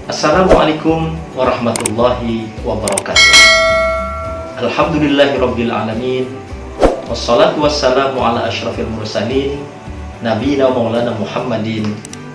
Assalamualaikum warahmatullahi wabarakatuh. Alhamdulillahirabbil alamin. Wassalatu wassalamu ala asyrafil mursalin nabiyina maulana Muhammadin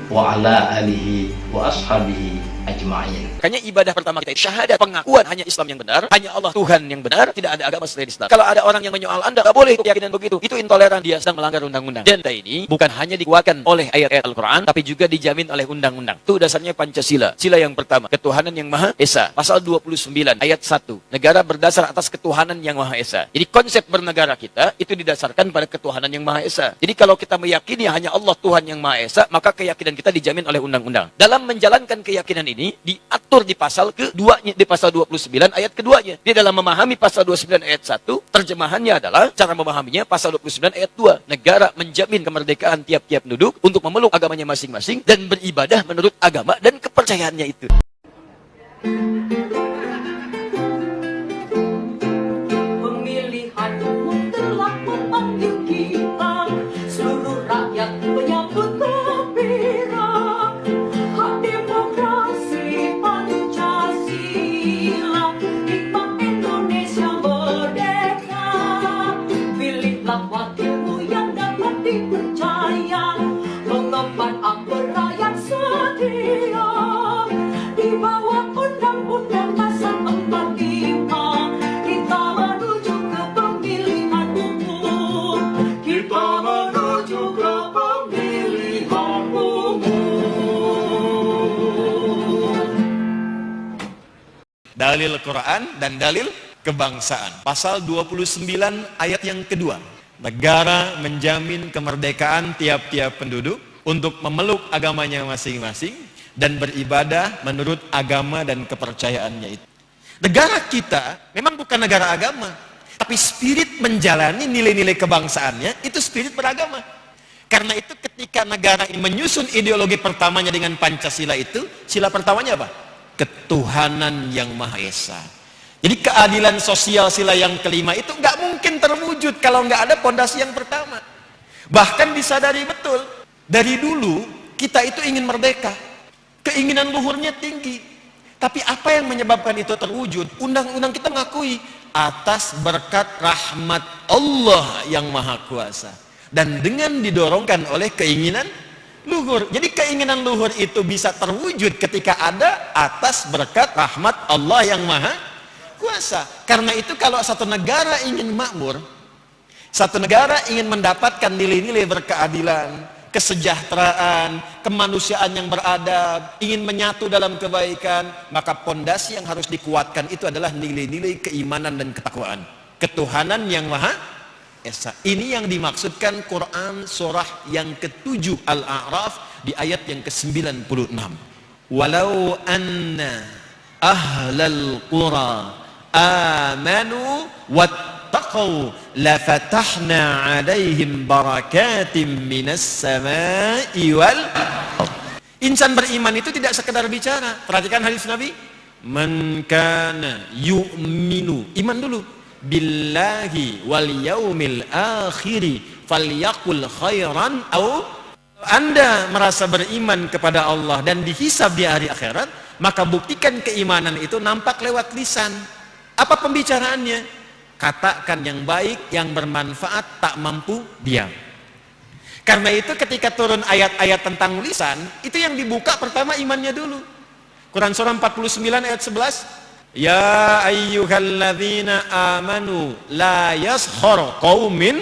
wa ala alihi wa ashabihi ajma'in. Makanya ibadah pertama kita itu syahadat, pengakuan hanya Islam yang benar, hanya Allah Tuhan yang benar, tidak ada agama selain Islam. Kalau ada orang yang menyoal Anda, tidak boleh keyakinan begitu, itu intoleran, dia sedang melanggar undang-undang. Dan ini bukan hanya dikuatkan oleh ayat-ayat Al-Quran, tapi juga dijamin oleh undang-undang. Itu dasarnya Pancasila. Sila yang pertama, ketuhanan yang Maha Esa. Pasal 29 ayat 1. Negara berdasar atas ketuhanan yang Maha Esa. Jadi konsep bernegara kita itu didasarkan pada ketuhanan yang Maha Esa. Jadi kalau kita meyakini hanya Allah Tuhan yang Maha Esa, maka keyakinan kita dijamin oleh undang-undang. Dalam menjalankan keyakinan ini diatur di pasal keduanya, di pasal 29 ayat keduanya. Di dalam memahami pasal 29 ayat 1, terjemahannya adalah cara memahaminya pasal 29 ayat 2. Negara menjamin kemerdekaan tiap-tiap penduduk untuk memeluk agamanya masing-masing dan beribadah menurut agama dan kepercayaannya itu. Pemilihan umum telah memanggil kita, seluruh rakyat menyambut gembira. Hak demokrasi Pancasila, nikmat Indonesia merdeka. Pilihlah wakilmu yang dapat dipercaya, mengemban amanah yang setia. Di bawah undang-undang pasal 45, kita menuju ke pemilihan umum. Kita menuju ke pemilihan umum. Dalil Quran dan dalil kebangsaan. Pasal 29 ayat yang kedua. Negara menjamin kemerdekaan tiap-tiap penduduk untuk memeluk agamanya masing-masing dan beribadah menurut agama dan kepercayaannya itu. Negara kita memang bukan negara agama, tapi spirit menjalani nilai-nilai kebangsaannya itu spirit beragama. Karena itu ketika negara ini menyusun ideologi pertamanya dengan Pancasila itu, sila pertamanya apa? Ketuhanan yang Maha Esa. Jadi keadilan sosial sila yang kelima itu nggak mungkin terwujud kalau nggak ada pondasi yang pertama. Bahkan disadari betul, dari dulu kita itu ingin merdeka. Keinginan luhurnya tinggi. Tapi apa yang menyebabkan itu terwujud? Undang-undang kita mengakui atas berkat rahmat Allah yang Maha Kuasa. Dan dengan didorongkan oleh keinginan luhur. Jadi keinginan luhur itu bisa terwujud ketika ada atas berkat rahmat Allah yang Maha Kuasa. Karena itu kalau satu negara ingin makmur, satu negara ingin mendapatkan nilai-nilai berkeadilan, kesejahteraan, kemanusiaan yang beradab, ingin menyatu dalam kebaikan, maka pondasi yang harus dikuatkan itu adalah nilai-nilai keimanan dan ketakwaan. Ketuhanan yang Maha Esa. Ini yang dimaksudkan Quran surah yang ke-7 Al-A'raf di ayat yang ke-96. Walau anna ahlal qura amanu wattaqau lafatahna alaihim barakatim minas samai wal. Insan beriman itu tidak sekedar bicara. Perhatikan hadis Nabi, man kana yu'minu, iman dulu, billahi wal yaumil akhiri falyaqul khairan au. Anda merasa beriman kepada Allah dan dihisab di hari akhirat, maka buktikan keimanan itu nampak lewat lisan. Apa pembicaraannya? Katakan yang baik, yang bermanfaat, tak mampu diam. Karena itu ketika turun ayat-ayat tentang lisan, itu yang dibuka pertama imannya dulu. Quran surah 49 ayat 11, ya ayyuhalladzina amanu la yaskhar qaumin.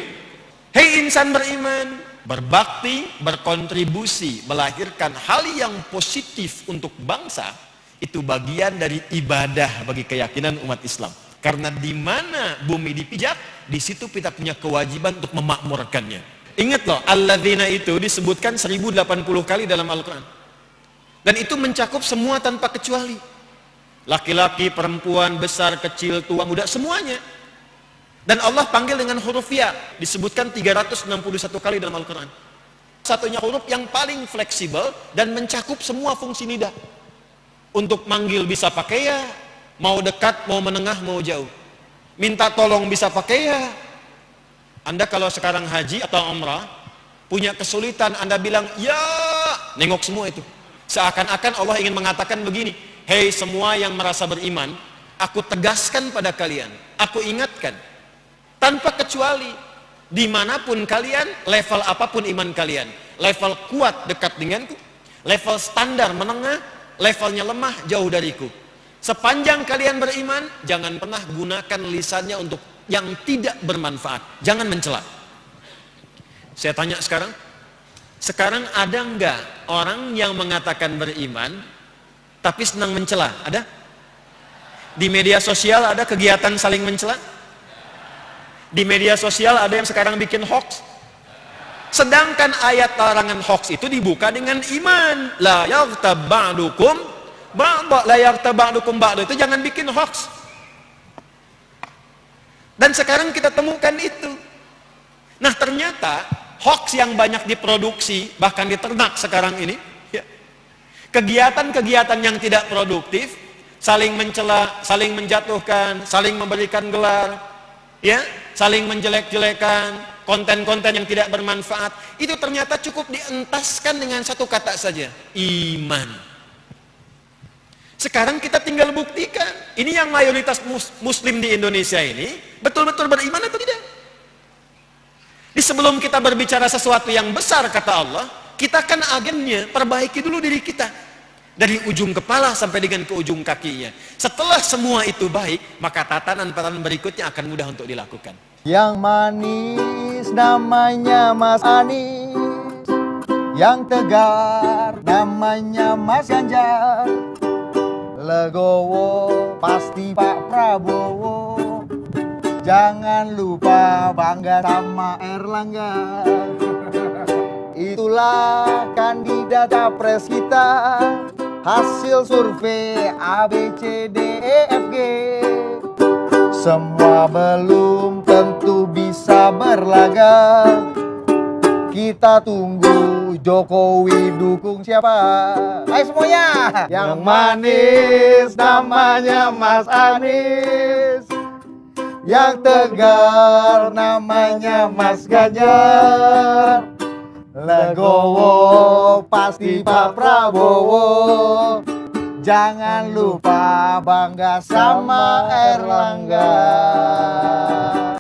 Hei insan beriman, berbakti, berkontribusi, melahirkan hal yang positif untuk bangsa, itu bagian dari ibadah bagi keyakinan umat Islam. Karena di mana bumi dipijak, di situ kita punya kewajiban untuk memakmurkannya. Ingat loh, alladzina itu disebutkan 1080 kali dalam Al-Quran. Dan itu mencakup semua tanpa kecuali. Laki-laki, perempuan, besar, kecil, tua, muda, semuanya. Dan Allah panggil dengan huruf ya, disebutkan 361 kali dalam Al-Quran. Satunya huruf yang paling fleksibel dan mencakup semua fungsi lidah. Untuk manggil bisa pakai ya, mau dekat, mau menengah, mau jauh. Minta tolong bisa pakai ya. Anda kalau sekarang haji atau umrah, punya kesulitan, Anda bilang, ya, nengok semua itu. Seakan-akan Allah ingin mengatakan begini, hei semua yang merasa beriman, aku tegaskan pada kalian, aku ingatkan, tanpa kecuali, dimanapun kalian, level apapun iman kalian, level kuat dekat denganku, level standar menengah, levelnya lemah jauh dariku. Sepanjang kalian beriman, jangan pernah gunakan lisannya untuk yang tidak bermanfaat, jangan mencela. Saya tanya sekarang ada enggak orang yang mengatakan beriman tapi senang mencela? Ada? Di media sosial ada kegiatan saling mencela? Di media sosial ada yang sekarang bikin hoax? Sedangkan ayat larangan hoax itu dibuka dengan iman. La yaghtab ba'dukum ba'da, la yaghtab ba'dukum ba'da, itu jangan bikin hoax. Dan sekarang kita temukan itu. Nah, ternyata hoax yang banyak diproduksi, bahkan diternak sekarang ini, ya, kegiatan-kegiatan yang tidak produktif, saling mencela, saling menjatuhkan, saling memberikan gelar, ya, saling menjelek-jelekan, konten-konten yang tidak bermanfaat, itu ternyata cukup dientaskan dengan satu kata saja, iman. Sekarang kita tinggal buktikan, ini yang mayoritas muslim di Indonesia ini betul-betul beriman atau tidak? Di sebelum kita berbicara sesuatu yang besar, kata Allah, kita kan agennya perbaiki dulu diri kita dari ujung kepala sampai dengan ke ujung kakinya. Setelah semua itu baik, maka tatanan-tatanan berikutnya akan mudah untuk dilakukan. Yang manis namanya Mas Anies, yang tegar namanya Mas Ganjar, legowo pasti Pak Prabowo. Jangan lupa bangga sama Erlangga. Itulah kandidat capres kita, hasil survei A, B, C, D, E, F, G. Semua belum tentu bisa berlaga. Kita tunggu Jokowi dukung siapa? Ayo semuanya. Yang manis namanya Mas Anies, yang tegar namanya Mas Ganjar, legowo pasti Pak Prabowo. Jangan lupa bangga sama Erlangga.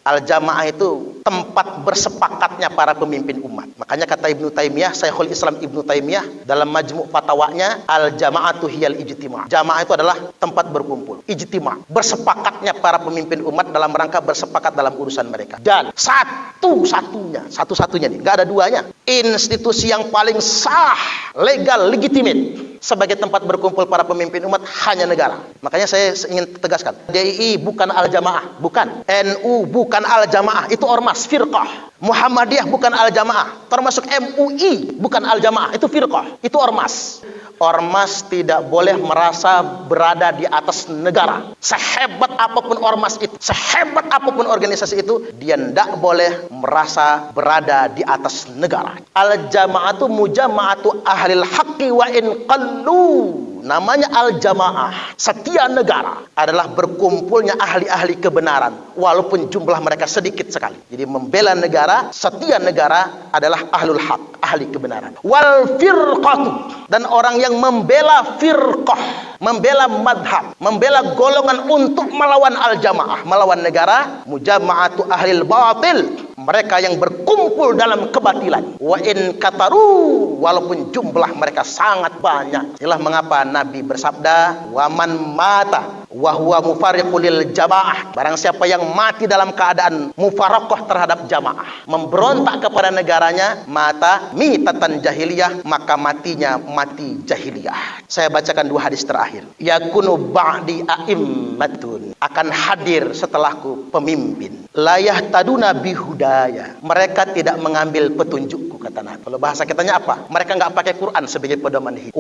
Al-Jamaah itu tempat bersepakatnya para pemimpin umat. Makanya kata Ibnu Taimiyah, Syekhul Islam Ibnu Taimiyah dalam majmu' fatwanya, al-jama'atu hiyal ijtima'. Jamaah itu adalah tempat berkumpul, ijtima', bersepakatnya para pemimpin umat dalam rangka bersepakat dalam urusan mereka. Dan satu-satunya nih, nggak ada duanya, institusi yang paling sah, legal, legitimate sebagai tempat berkumpul para pemimpin umat hanya negara. Makanya saya ingin tegaskan, DII bukan Al-Jamaah, bukan. NU bukan Al-Jamaah, itu ormas, firqah. Muhammadiyah bukan Al-Jamaah, termasuk MUI bukan Al-Jamaah, itu firqah, itu ormas. Ormas tidak boleh merasa berada di atas negara. Sehebat apapun ormas itu, sehebat apapun organisasi itu, dia tidak boleh merasa berada di atas negara. Al-Jama'atu mujama'atu ahlil haqqi wa in qallu. Namanya Al-Jamaah, setiap negara adalah berkumpulnya ahli-ahli kebenaran walaupun jumlah mereka sedikit sekali. Jadi membela negara, setiap negara adalah ahlul haq, ahli kebenaran. Wal firqatu, dan orang yang membela firqah, membela madhab, membela golongan untuk melawan Al-Jamaah, melawan negara, mujama'atu ahlil batil, mereka yang berkumpul dalam kebatilan. Wa in kataru, walaupun jumlah mereka sangat banyak. Inilah mengapa Nabi bersabda, wa man mata wa huwa mufariqul lil jamaah, barang siapa yang mati dalam keadaan mufaraqah terhadap jamaah, memberontak kepada negaranya, mata mitatan jahiliyah, maka matinya mati jahiliyah. Saya bacakan dua hadis terakhir. Yakunu ba'di a'immatun, akan hadir setelahku pemimpin, la yahtaduna bihudaya, mereka tidak mengambil petunjukku, kata Nabi. Kalau bahasa kitanya apa? Mereka enggak pakai Quran sebagai pedoman hidup.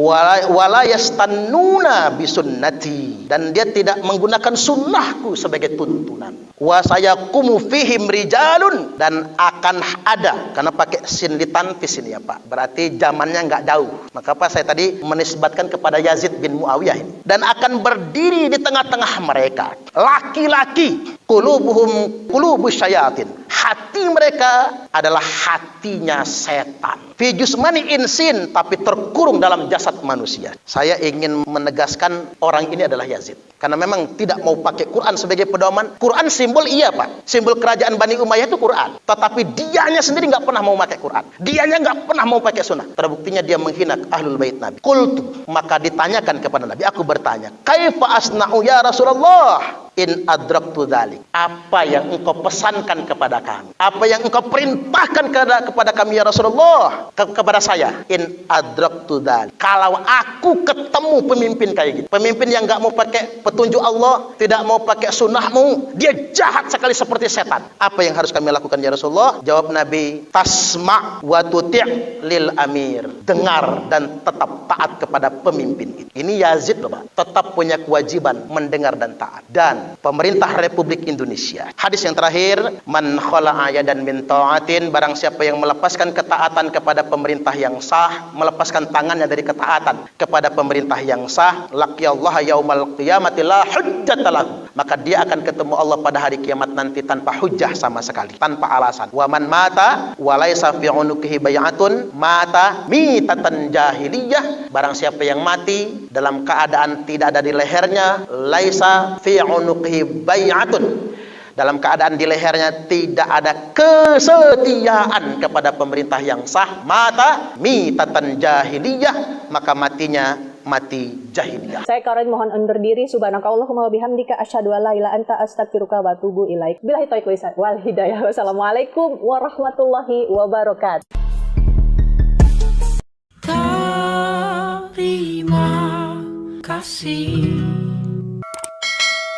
Wala yastannuna bisunnati, dan dia tidak menggunakan sunnahku sebagai tuntunan. Wa sayaqumu fihim rijalun, dan akan ada, karena pakai sin litanfis ini ya Pak, berarti zamannya enggak jauh. Maka apa saya tadi menisbatkan kepada Yazid bin Muawiyah ini. Dan akan berdiri di tengah-tengah mereka laki-laki, qulubuhum qulubus syayatin, hati mereka adalah hatinya setan. fi jusmani insin, tapi terkurung dalam jasad manusia. Saya ingin menegaskan orang ini adalah Yazid. Karena memang tidak mau pakai Quran sebagai pedoman. Quran simbol iya Pak. Simbol kerajaan Bani Umayyah itu Quran. Tetapi dianya sendiri nggak pernah mau pakai Quran. Dianya nggak pernah mau pakai sunnah. Terbuktinya dia menghina ahlul bait Nabi. Qultu, maka ditanyakan kepada Nabi. Aku bertanya, kaifa asna'u ya Rasulullah in adraktu dzalik. Apa yang engkau pesankan kepada kami? Apa yang engkau perintahkan kepada kami ya Rasulullah? Kepada saya, in adraktu dzalik. Kalau aku ketemu pemimpin kayak gitu, pemimpin yang nggak mau pakai petunjuk Allah, tidak mau pakai sunnahmu, dia jahat sekali seperti setan. Apa yang harus kami lakukan ya Rasulullah? Jawab Nabi, tasma' wa tuti' lil amir. Dengar dan tetap taat kepada pemimpin itu. Ini Yazid loh Pak. Tetap punya kewajiban mendengar dan taat. Dan pemerintah Republik Indonesia. Hadis yang terakhir, man khala'a yadan min ta'atin, barang siapa yang melepaskan ketaatan kepada pemerintah yang sah, melepaskan tangannya dari ketaatan kepada pemerintah yang sah, laqiyallaha yaumal qiyamati la hujjata lahu, maka dia akan ketemu Allah pada hari kiamat nanti tanpa hujjah sama sekali, tanpa alasan. Wa man mata wa laisa fi unuqihi bai'atun mata mitatan jahiliyah, barang siapa yang mati dalam keadaan tidak ada di lehernya, laisa fi unuqihi bai'atun, dalam keadaan di lehernya tidak ada kesetiaan kepada pemerintah yang sah, mata mitatan jahiliyah, maka matinya mati jahiliyah. Saya Karen mohon undur diri. Subhanakallahumma wa bihamdika asyhadu an la ilaha illa anta astaghfiruka wa atubu ilaik. Billahi taufiq wal hidayah. Wassalamualaikum warahmatullahi wabarakatuh.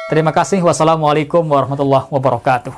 Terima kasih. Wassalamualaikum warahmatullahi wabarakatuh.